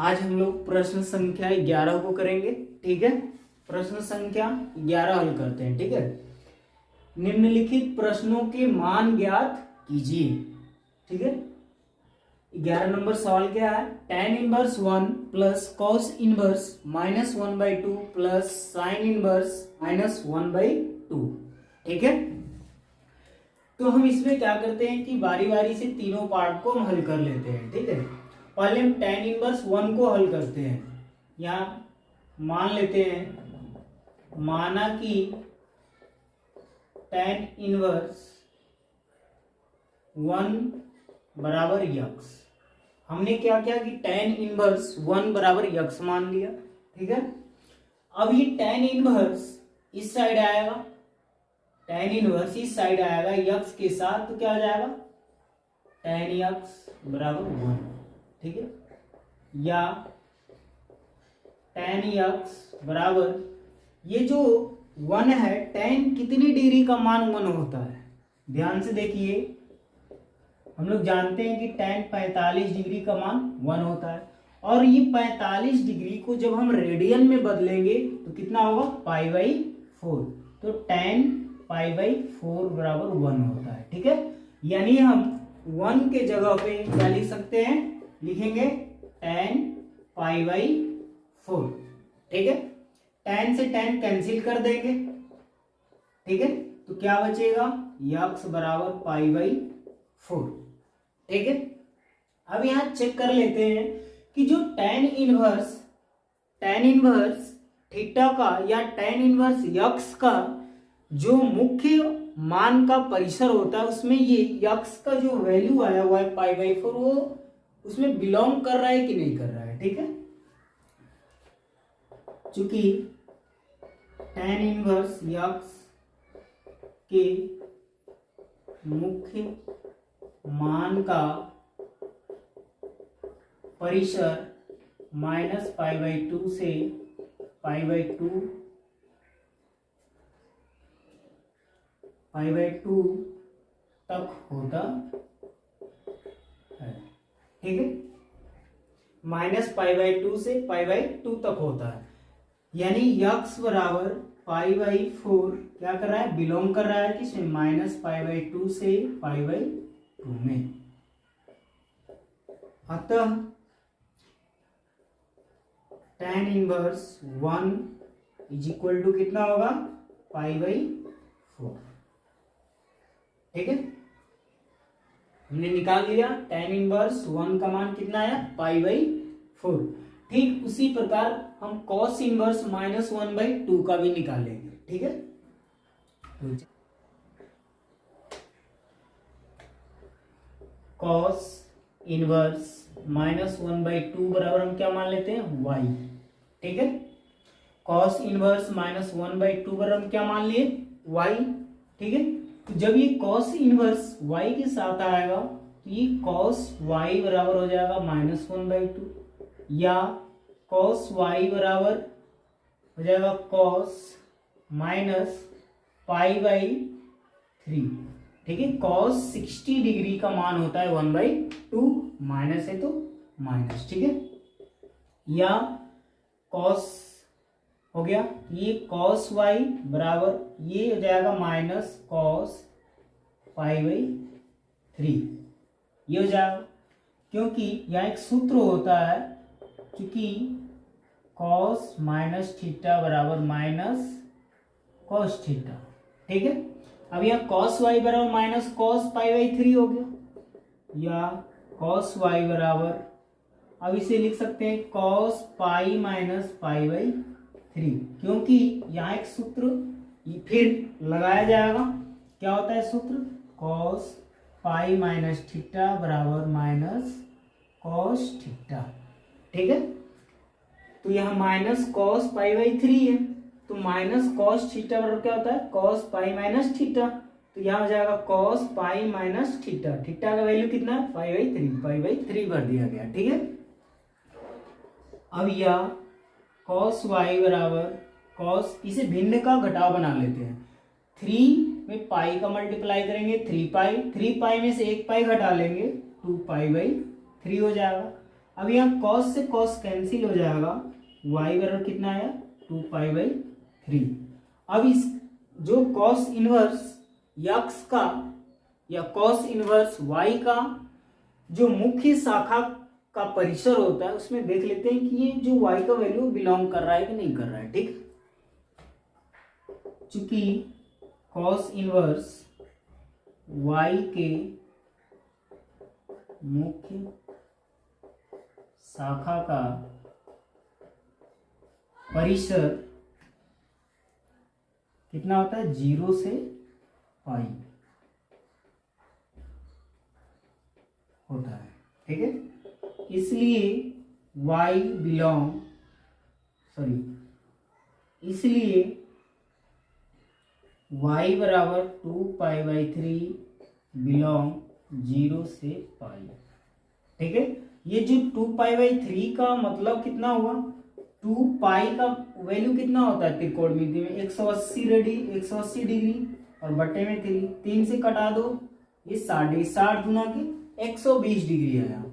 आज हम लोग प्रश्न संख्या 11 को करेंगे। ठीक है, प्रश्न संख्या 11 हल करते हैं। ठीक है, निम्नलिखित प्रश्नों के मान ज्ञात कीजिए। ठीक है, 11 नंबर सवाल क्या है? tan inverse 1 plus cos inverse -1/2 plus sine inverse -1/2। ठीक है, तो हम इसमें क्या करते हैं कि बारी बारी से तीनों पार्ट को हम हल कर लेते हैं। ठीक है, पहले हम tan इनवर्स 1 को हल करते हैं। यहाँ मान लेते हैं, माना कि tan इनवर्स 1 बराबर यक्स। हमने क्या किया कि tan इनवर्स 1 बराबर यक्स मान लिया। ठीक है, अब ये tan इनवर्स इस साइड आएगा, tan इनवर्स इस साइड आएगा यक्स के साथ, तो क्या आ जाएगा tan यक्स बराबर 1। ठीक है, या tan यक्स बराबर ये जो 1 है, tan कितनी डिग्री का मान 1 होता है? ध्यान से देखिए, हम लोग जानते हैं कि tan 45 डिग्री का मान 1 होता है, और ये 45 डिग्री को जब हम रेडियन में बदलेंगे तो कितना होगा? π/4। तो tan π/4 बराबर 1 होता है। ठीक है, यानी हम 1 के जगह पे क्या लिख सकते हैं? लिखेंगे tan π/4। ठीक है, tan से tan कैंसिल कर देंगे। ठीक है, तो क्या बचेगा? यक्स बराबर π/4। ठीक है, अब यहां चेक कर लेते हैं कि जो tan इनवर्स थीटा का या tan इनवर्स यक्स का जो मुख्य मान का परिसर होता है, उसमें ये यक्स का जो वैल्यू आया हुआ है π/4, वो उसमें बिलोंग कर रहा है कि नहीं कर रहा है। ठीक है, चूंकि tan इनवर्स यक्स के मुख्य मान का परिसर -π/2 से π/2 तक होता है। ठीक है, -π/2 से π/2 तक होता है, यानी यक्स बराबर π/4 क्या कर रहा है? बिलोंग कर रहा है किसमें? -π/2 से π/2 में। अतः tan inverse 1 is equal to कितना होगा? π/4। ठीक है, हमने निकाल लिया tan इनवर्स 1 का मान कितना है? π/4। ठीक उसी प्रकार हम cos इनवर्स -1/2 का भी निकालेंगे। ठीक है, cos इनवर्स -1/2 बराबर हम क्या मान लेते हैं? y। ठीक है, cos इनवर्स -1/2 बराबर हम क्या मान लिए? y। ठीक है, तो जब ये cos इनवर्स y के साथ आएगा तो ये cos y बराबर हो जाएगा -1/2, या cos y बराबर हो जाएगा cos -π/3। ठीक है, cos 60 डिग्री का मान होता है 1/2, माइनस है तो माइनस। ठीक है, या cos हो गया, ये cos y बराबर ये हो जाएगा -cos π/3, ये हो जाएगा, क्योंकि यहाँ एक सूत्र होता है, क्योंकि cos -θ बराबर -cos θ। ठीक है, अब यहाँ cos y बराबर -cos π/3 हो गया, या cos y बराबर अब इसे लिख सकते हैं cos π-π/3, क्योंकि यहाँ एक सूत्र फिर लगाया जाएगा। क्या होता है सूत्र? cos π-θ बराबर -cos θ। ठीक है, तो यहाँ -cos π/3 है, तो -cos θ बराबर क्या होता है? cos π-θ। तो यहाँ हो जाएगा cos π-θ। थीटा का वैल्यू कितना है? π/3 भर दिया गया। ठीक है, अब यह cos y बराबर cos, इसे भिन्न का घटाव बना लेते हैं। 3 में पाई का मल्टीप्लाई करेंगे 3 पाई में से 1 पाई घटा लेंगे 2 पाई/3 हो जाएगा। अब यहाँ कॉस से कॉस कैंसिल हो जाएगा, y बराबर कितना आया 2π/3। अब इस जो कॉस इनवर्स x का या कॉस इनवर्स y का जो मुख्य शाखा का परिसर होता है उसमें देख लेते हैं कि ये जो y का वैल्यू बिलोंग कर रहा है कि नहीं कर रहा है। ठीक, चूंकि कॉस इनवर्स y के मुख्य शाखा का परिसर कितना होता है 0 से पाई होता है। ठीक है, इसलिए y बराबर 2π/3 बिलोंग 0 से पाई। ठीक है, ये जो 2π/3 का मतलब कितना हुआ, 2π का वैल्यू कितना होता है त्रिकोणमिति में 180 डिग्री और बट्टे में 3 से कटा दो, ये 60 गुना के 120 डिग्री आया।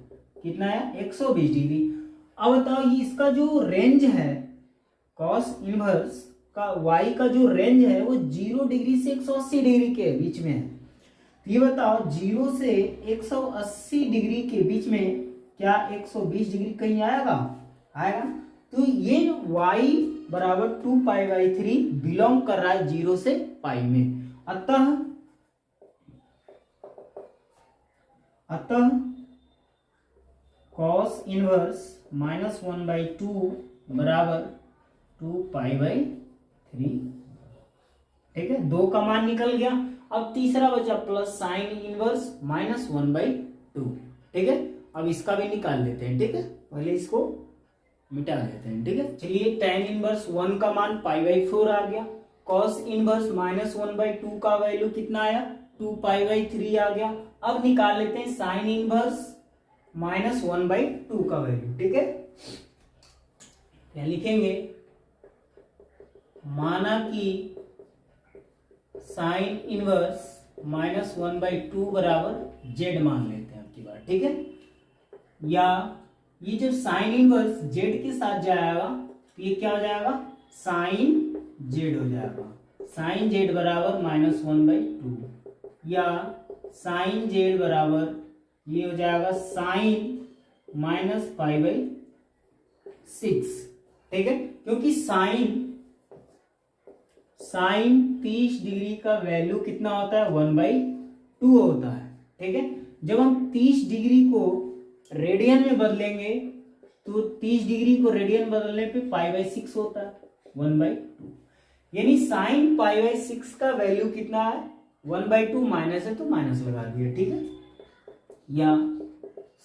कितना आया 120 डिग्री। अब बताओ ये इसका जो रेंज है कॉस इनवर्स का y का जो रेंज है वो 0 डिग्री से 180 डिग्री के बीच में है। तो ये बताओ 0 से 180 डिग्री के बीच में क्या 120 डिग्री कहीं आएगा? तो ये y बराबर 2π/3 बिलोंग कर रहा है 0 से पाई में। अतः कॉस इनवर्स -1/2 बराबर 2π/3। ठीक है, 2 का मान निकल गया। अब तीसरा बचा प्लस साइन इनवर्स -1/2। ठीक है, अब इसका भी निकाल लेते हैं। ठीक है, पहले इसको मिटा देते हैं। ठीक है, चलिए tan इनवर्स 1 का मान π/4 आ गया, cos इनवर्स -1/2 का वैल्यू कितना आया 2π/3 आ गया। अब निकाल लेते हैं साइन इनवर्स -1/2 का वैल्यू। ठीक है, क्या लिखेंगे, माना कि साइन इनवर्स -1/2 बराबर z मान लेते हैं आपकी बात। ठीक है, या ये जब साइन इनवर्स z के साथ जाएगा तो ये क्या हो जाएगा साइन z हो जाएगा। साइन z बराबर -1/2 या साइन z बराबर ये हो जाएगा साइन -π/6। ठीक है, क्योंकि साइन 30 डिग्री का वैल्यू कितना होता है 1/2 होता है। ठीक है, जब हम 30 डिग्री को रेडियन में बदलेंगे तो 30 डिग्री को रेडियन बदलने पे π/6 होता है 1/2। यानी साइन π/6 का वैल्यू कितना है 1/2, माइनस है तो माइनस लगा दिया। ठीक है, या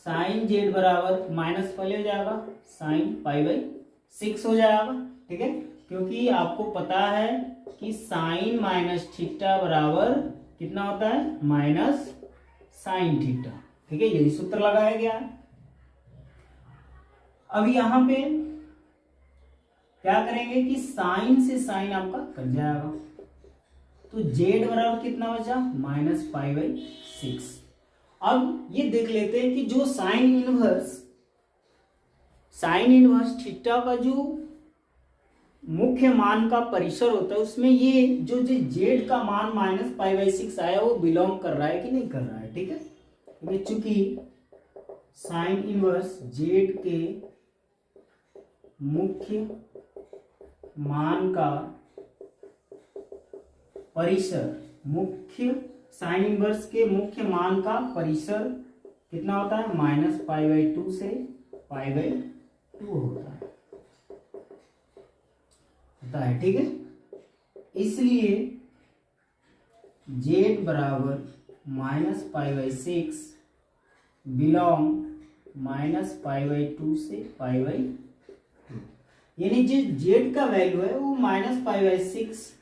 साइन z बराबर माइनस पहले हो जाएगा साइन π/6 हो जाएगा। ठीक है, क्योंकि आपको पता है कि साइन माइनस थीटा बराबर कितना होता है माइनस साइन थीटा। ठीक है, यही सूत्र लगाया गया है। अब यहां पे क्या करेंगे कि साइन से साइन आपका कट जाएगा, तो z बराबर कितना बचा -π/6। अब ये देख लेते हैं कि जो साइन इनवर्स थीटा का जो मुख्य मान का परिसर होता है उसमें ये जो z का मान -π/6 आया वो बिलोंग कर रहा है कि नहीं कर रहा है। ठीक है, ये चूंकि साइन इनवर्स z के मुख्य मान का परिसर, साइन इनवर्स के मुख्य मान का परिसर कितना होता है -π/2 से π/2 होता है। ठीक है, इसलिए z बराबर -π/6 बिलोंग -π/2 से π/2, यानी जो z का वैल्यू है वो -π/6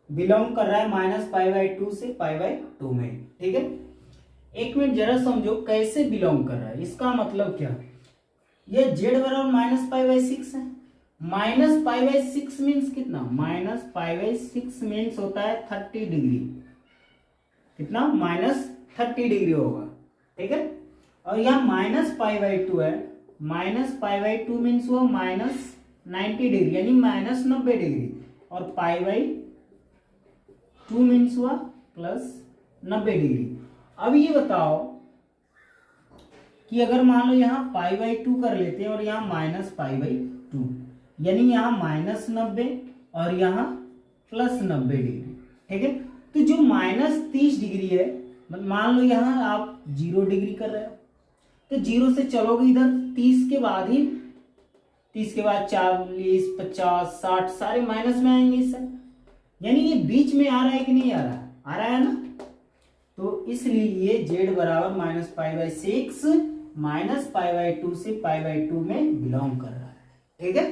बिलोंग कर रहा है -π/2 से π/2 में। ठीक है, एक मिनट जरा समझो कैसे बिलोंग कर रहा है, इसका मतलब क्या, ये z बराबर -π/6 है। -π/6 मीन्स कितना, -π/6 मीन्स होता है 30 डिग्री, कितना -30 डिग्री होगा। ठीक है, और यहाँ माइनस पाई बाई टू है, minus pi by two means वो माइनस 90 डिग्री यानी माइनस 90 डिग्री, और पाई बाई टू मीन्स हुआ प्लस 90 डिग्री। अब ये बताओ कि अगर मान लो यहाँ पाई बाई टू कर लेते हैं और यहाँ माइनस पाई बाई टू, यानी यहाँ माइनस 90 और यहाँ प्लस 90 डिग्री, ठीक है। तो जो माइनस 30 डिग्री है, मान लो यहाँ आप 0 डिग्री कर रहे हो, तो 0 से चलोगे इधर 30 के बाद ही, 30 के बाद 40, 50, 60 सारे माइनस में आएंगे सर, यानी ये बीच में आ रहा है कि नहीं आ रहा है, आ रहा है ना। तो इसलिए ये z बराबर minus pi by 6 minus pi by 2 से पाई बाई 2 में बिलोंग कर रहा है, ठीक है।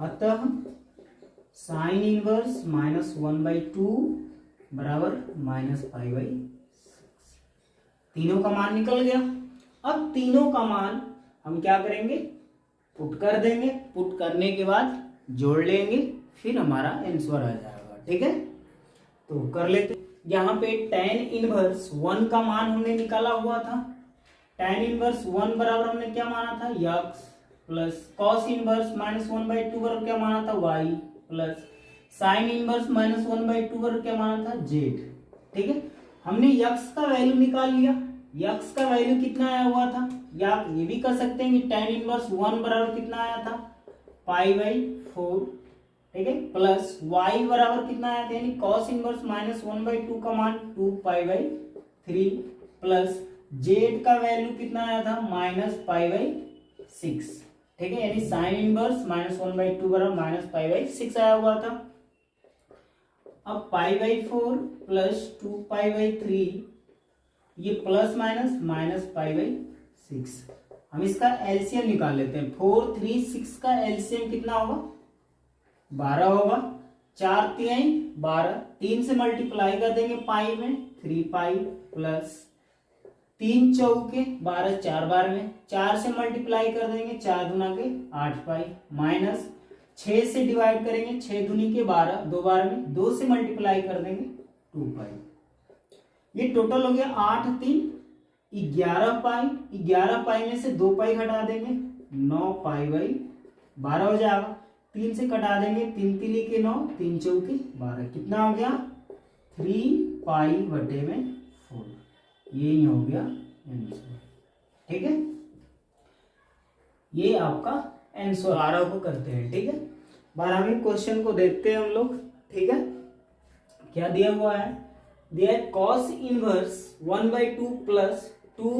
अतः साइन इनवर्स माइनस 1/2 बराबर माइनस पाई बाई 6, तीनों का मान निकल गया। अब तीनों का मान हम क्या करेंगे, पुट कर देंगे, पुट करने के बाद जोड़ लेंगे, फिर हमारा आंसर आ जाएगा, ठीक है। तो कर लेते, यहाँ पे tan इनवर्स 1 का मान हमने निकाला हुआ था, tan इनवर्स 1 बराबर हमने क्या माना था x, plus cos inverse minus 1/2 बराबर क्या माना था y, plus sine inverse minus 1/2 बराबर क्या माना था z, ठीक है। हमने x का वैल्यू निकाल लिया, x का वैल्यू कितना आया हुआ था, या ये भी कर सकते हैं कि tan इनवर्स 1 बराबर कितना आया था पाई बाई 4, ठीक है, प्लस y बराबर कितना आया था, यानी cos इनवर्स माइनस 1/2 का मान 2 पाई बाई 3, प्लस z का वैल्यू कितना आया था माइनस पाई बाई 6, ठीक है, यानी साइन इनवर्स माइनस 1/2 बराबर माइनस पाई बाई 6 आया हुआ था। अब pi by 4 plus 2 pi by 3, ये plus minus minus pi by 6, हम इसका एलसीएम निकाल लेते हैं। 4, 3, 6 का एलसीएम कितना होगा 12 होगा, 4 तिहाई 12, 3 से मल्टीप्लाई कर देंगे पाई में 3 पाई, प्लस 3 चौके 12, 4 बार में 4 से मल्टीप्लाई कर देंगे 4 दूना के 8 पाई, माइनस 6 से डिवाइड करेंगे 6 दूनी के 12 2 बार में, 2 से मल्टीप्लाई कर देंगे 2 पाई, ये टोटल हो गया 8 3 11 पाई, 11 पाई में से 2 पाई घटा देंगे 9 पाई बाई 12 हो जाएगा, 3 से कटा देंगे 3 तिली के 9, 3 चौके 12, कितना हो गया 3 पाई बटे में 4, यही हो गया आंसर, ठीक है। ये आपका आंसर 12 को करते हैं, ठीक है। 12वें क्वेश्चन को देखते हैं हम लोग, ठीक है। क्या दिया हुआ है, दिया है cos inverse 1/2 plus 2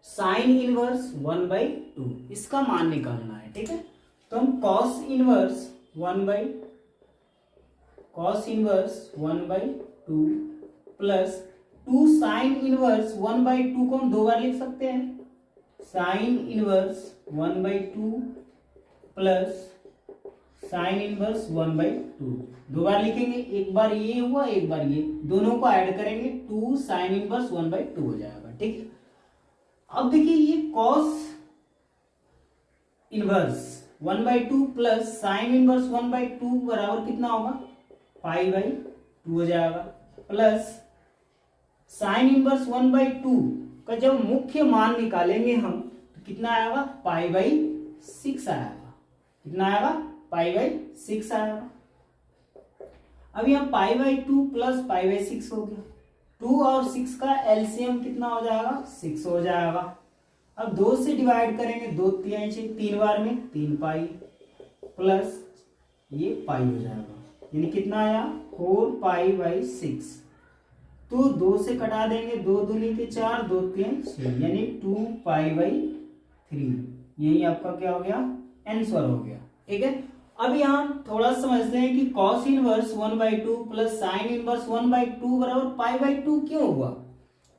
sine inverse 1/2, इसका मान निकालना है, ठीक है। तो हम cos inverse 1/2 plus 2 sine inverse 1/2 को हम 2 बार लिख सकते हैं, sine inverse 1/2 plus sine inverse 1/2, 2 बार लिखेंगे, एक बार ये हुआ एक बार ये, दोनों को ऐड करेंगे 2 साइन इनवर्स 1/2 हो जाएगा, ठीक है। अब देखिए ये cos inverse 1/2 plus sine inverse 1/2 बराबर कितना होगा पाई बाई 2 हो जाएगा, प्लस साइन इनवर्स 1/2 का जब मुख्य मान निकालेंगे हम तो कितना आएगा पाई बाई 6 आएगा, कितना आएगा पाई बाई 6 आएगा। अब यहाँ pi by 2 plus pi by 6 हो गया, 2 और 6 का एलसीएम कितना हो जाएगा 6 हो जाएगा। अब 2 से डिवाइड करेंगे 2 तिहाई 3 बार में 3 पाई, प्लस ये पाई हो जाएगा, यानी कितना आया 4 पाई बाई 6, तो 2 से कटा देंगे 2 दूनी के 4 2 तिहाई 6, यानी 2 पाई बाई 3, यही आपका क्या हो गया आंसर हो गया, ठीक है। अब यहाँ थोड़ा समझते हैं कि cos inverse 1/2 plus sine inverse 1/2 बराबर पाई बाई 2 क्यों हुआ,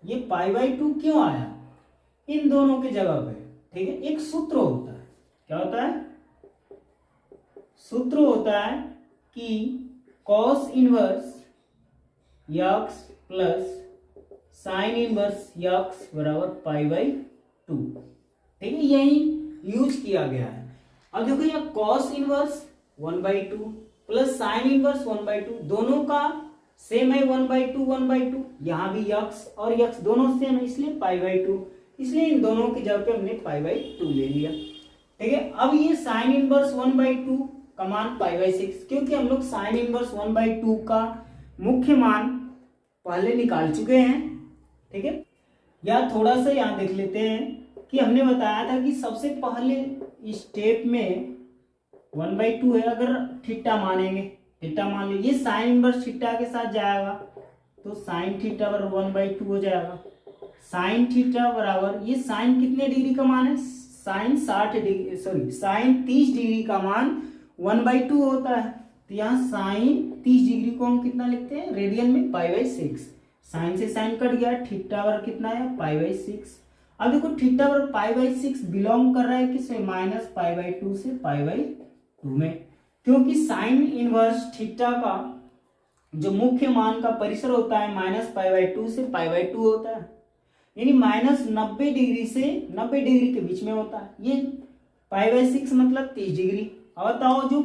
ये पाई बाई 2 क्यों आया इन दोनों की जगह पे, ठीक है। एक सूत्र होता है, क्या होता है, सूत्र होता है कि cos inverse x plus sine inverse x बराबर पाई बाई 2, ठीक है, यही यूज किया गया है। अब देखो यहाँ cos inverse 1/2 plus sine inverse 1/2, दोनों का सेम है 1/2 यहाँ भी यक्स और यक्स दोनों सेम है, इसलिए π/2, इसलिए इन दोनों की जगह पे हमने π/2 ले लिया। ठीक है, अब ये साइन इनवर्स 1/2 का मान π/6, क्योंकि हम लोग साइन इनवर्स 1/2 का मुख्य मान पहले निकाल चुके हैं। ठीक है, या थोड़ा सा यहाँ देख लेते हैं कि हमने बताया था कि सबसे पहले स्टेप में 1/2 है, अगर थीटा मानेंगे, थीटा मान लीजिए, ये साइन इनवर्स थीटा के साथ जाएगा तो साइन थीटा बराबर 1/2 हो जाएगा। साइन थीटा बराबर, ये साइन कितने डिग्री का मान है, साइन 30 डिग्री का मान 1/2 होता है। तो यहाँ साइन 30 डिग्री को हम कितना लिखते हैं, रेडियन में π/6। साइन से साइन कट गया, थीटा बराबर कितना है, π/6। अब देखो थीटा बराबर π/6 बिलोंग कर रहा है किसमें, -π/2 से π/2 में, क्योंकि साइन इनवर्स थीटा का जो मुख्य मान का परिसर होता है -π/2 से π/2 होता है, यानी -90 डिग्री से 90 डिग्री के बीच में होता है। ये π/6 मतलब 30 डिग्री। अब बताओ जो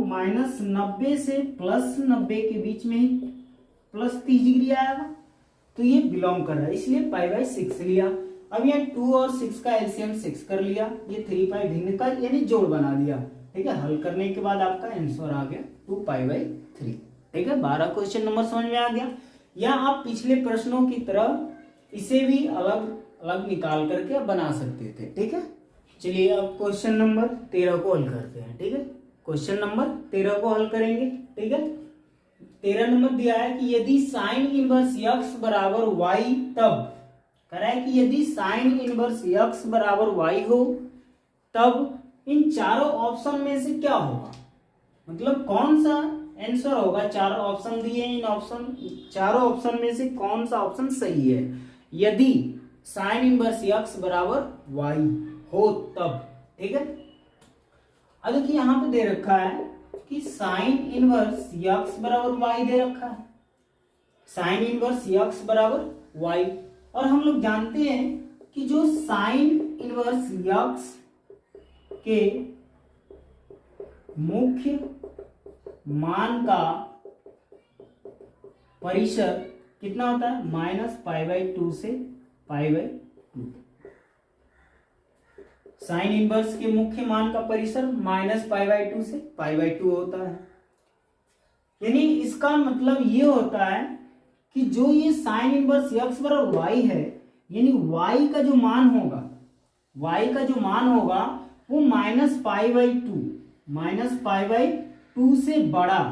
-90 से +90 के बीच में +30 डिग्री आएगा, तो ये बिलोंग कर रहा है, इसलिए π/6 लिया। अब यहाँ 2 और 6 का एलसीएम 6 कर लिया, ये 3π भिन्न का यानी जोड़ बना दिया। ठीक है, हल करने के बाद आपका आंसर आ गया 2π/3। ठीक है, 12 क्वेश्चन नंबर समझ में आ गया। या आप पिछले प्रश्नों की तरह इसे भी अलग अलग निकाल करके बना सकते थे। ठीक है, चलिए अब क्वेश्चन नंबर 13 को हल करते हैं। ठीक है, क्वेश्चन नंबर 13 को हल करेंगे। ठीक है, 13 नंबर दिया है कि यदि साइन इनवर्स x बराबर y, तब कह रहा है कि यदि साइन इनवर्स x बराबर y हो तब इन चारों ऑप्शन में से क्या होगा, मतलब कौन सा आंसर होगा। चार ऑप्शन दिए, इन चारों ऑप्शन में से कौन सा ऑप्शन सही है यदि साइन इनवर्स x बराबर y हो तब। ठीक है, अब देखिए यहां पे दे रखा है कि साइन इनवर्स x बराबर y दे रखा है, साइन इनवर्स x बराबर y, और हम लोग जानते हैं कि जो साइन इनवर्स x के मुख्य मान का परिसर कितना होता है, -π/2 से π/2। साइन इनवर्स के मुख्य मान का परिसर -π/2 से π/2 होता है, यानी इसका मतलब ये होता है कि जो ये साइन इनवर्स x बराबर y है, यानी y का जो मान होगा, y का जो मान होगा वो -π/2 से बड़ा,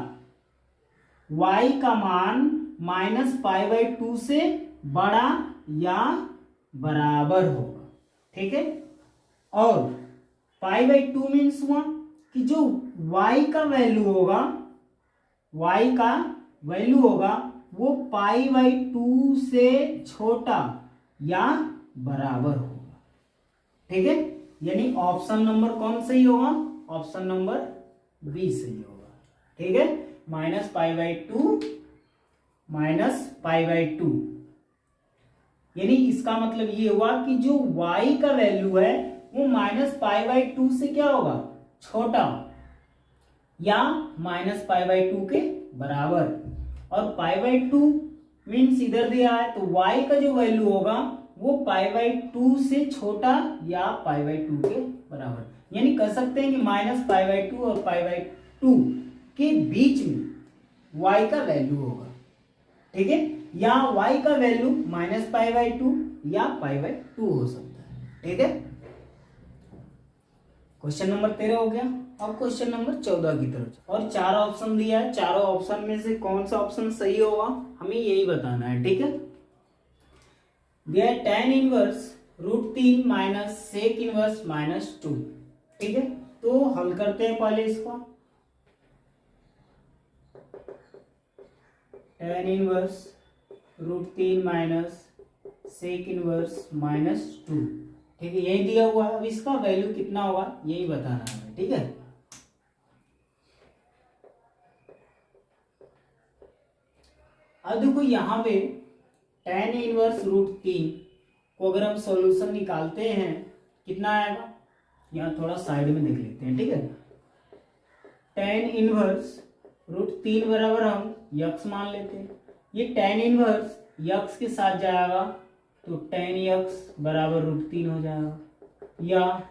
y का मान -π/2 से बड़ा या बराबर होगा। ठीक है, और π/2 मीन्स हुआ कि जो y का वैल्यू होगा, वो π/2 से छोटा या बराबर होगा। ठीक है, यानी ऑप्शन नंबर कौन सही होगा, ऑप्शन नंबर बी सही होगा। ठीक है, -π/2 यानी इसका मतलब ये हुआ कि जो y का वैल्यू है वो -π/2 से क्या होगा, छोटा या -π/2 के बराबर, और π/2 मीन्स इधर दिया है, तो y का जो वैल्यू होगा वो π/2 से छोटा या π/2 के बराबर, यानी कह सकते हैं कि -π/2 और π/2 के बीच में y का वैल्यू होगा। ठीक है, या y का वैल्यू -π/2 या π/2 हो सकता है। ठीक है, क्वेश्चन नंबर 13 हो गया। अब क्वेश्चन नंबर 14 की तरफ, और 4 ऑप्शन दिया है, चारों ऑप्शन में से कौन सा ऑप्शन सही होगा हमें यही बताना है। ठीक है, दिया है tan inverse √3 minus sec inverse -2। ठीक है, तो हल करते हैं पहले इसको। tan inverse √3 minus sec inverse -2। ठीक है, यही दिया हुआ है, अब इसका वैल्यू कितना होगा यही बताना है। ठीक है, अब देखो यहाँ पे tan इनवर्स √3 को अगर हम सॉल्यूशन निकालते हैं कितना आएगा, यहाँ थोड़ा साइड में देख लेते हैं। ठीक है, tan इनवर्स √3 बराबर हम यक्स मान लेते हैं। ये tan इनवर्स यक्स के साथ जाएगा तो tan यक्स बराबर √3 हो जाएगा, या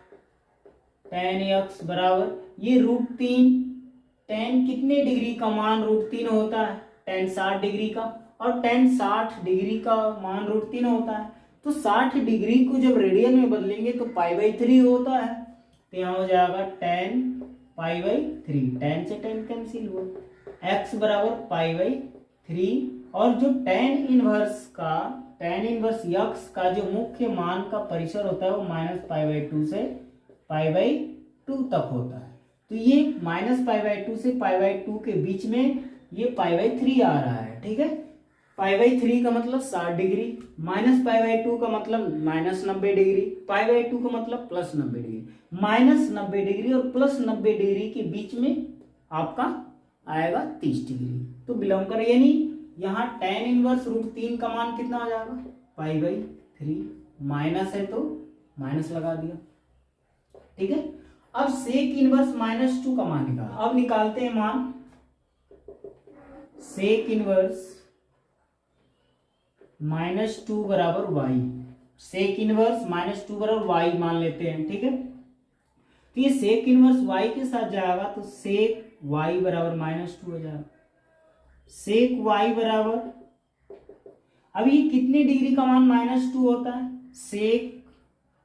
tan यक्स बराबर ये √3, tan कितने डिग्री का मान √3 होता है, tan 60 डिग्री का, और tan 60 डिग्री का मान √3 होता है। तो 60 डिग्री को जब रेडियन में बदलेंगे तो π/3 होता है, तो यहाँ हो जाएगा tan π/3, tan से tan कैंसिल हुआ, x बराबर π/3, और जो tan इनवर्स यक्स का जो मुख्य मान का परिसर होता है वो -π/2 से π/2 तक होता है। तो ये -π/2 से π/2 के बीच में ये π/3 आ रहा है, ठीक है। π/3 का मतलब 60 डिग्री, -π/2 का मतलब -90 डिग्री, π/2 का मतलब +90 डिग्री। -90 डिग्री और +90 डिग्री के बीच में आपका आएगा 30 डिग्री। तो बिलोंग कर, यानी यहाँ tan इनवर्स √3 का मान कितना आ जाएगा, π/3, माइनस है तो माइनस लगा दिया, ठीक है। अब सेक इनवर्स -2 का मान निकाल, अब निकालते हैं मान सेक इनवर्स -2 बराबर y, सेक इनवर्स -2 बराबर y मान लेते हैं, ठीक है। तो ये सेक इनवर्स y के साथ जाएगा तो सेक y बराबर -2 हो जाएगा, सेक y बराबर, अब ये कितने डिग्री का मान -2 होता है, सेक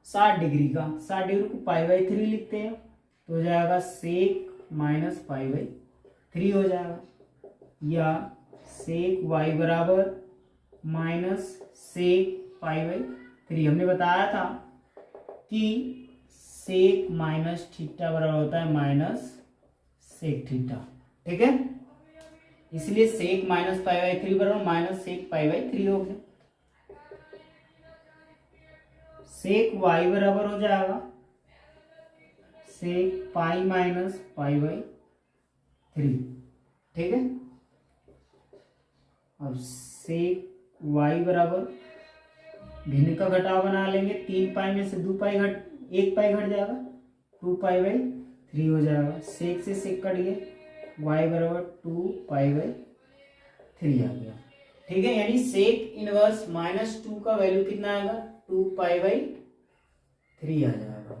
60 डिग्री का, 60 डिग्री को π/3 लिखते हैं तो हो जाएगा सेक -π/3 हो जाएगा, या सेक y बराबर सेक π/3। हमने बताया था कि सेक -θ बराबर होता है सेक थीटा, ठीक है। इसलिए सेक -π/3 बराबर -सेक π/3 हो गया। सेक y बराबर हो जाएगा सेक π-π/3, ठीक है। अब सेक y बराबर भिन्न का घटाव बना लेंगे, 3 पाई में से 2 पाई घट 1 पाई घट जाएगा, 2π/3 हो जाएगा, सेक से सेक कट गया, y बराबर 2π/3 आ गया, ठीक है। यानी सेक इनवर्स -2 का वैल्यू कितना आएगा, 2π/3 आ जाएगा।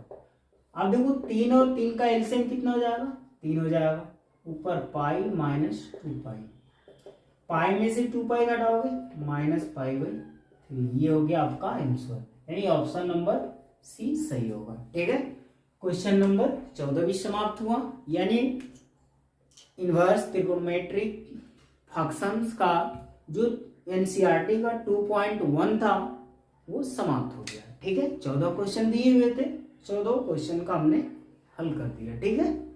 अब देखो 3 और 3 का एलसीएम कितना हो जाएगा, 3 हो जाएगा, ऊपर पाई -2π, पाई में से 2π घटाओगे -π/3, ये हो गया आपका आंसर, यानी ऑप्शन नंबर सी सही होगा, ठीक है। क्वेश्चन नंबर 14 भी समाप्त हुआ, यानी इनवर्स त्रिकोणमेट्रिक फंक्शंस का जो एनसीईआरटी का 2.1 था वो समाप्त हो गया, ठीक है। 14 क्वेश्चन दिए हुए थे, 14 क्वेश्चन का हमने हल कर दिया, ठीक है।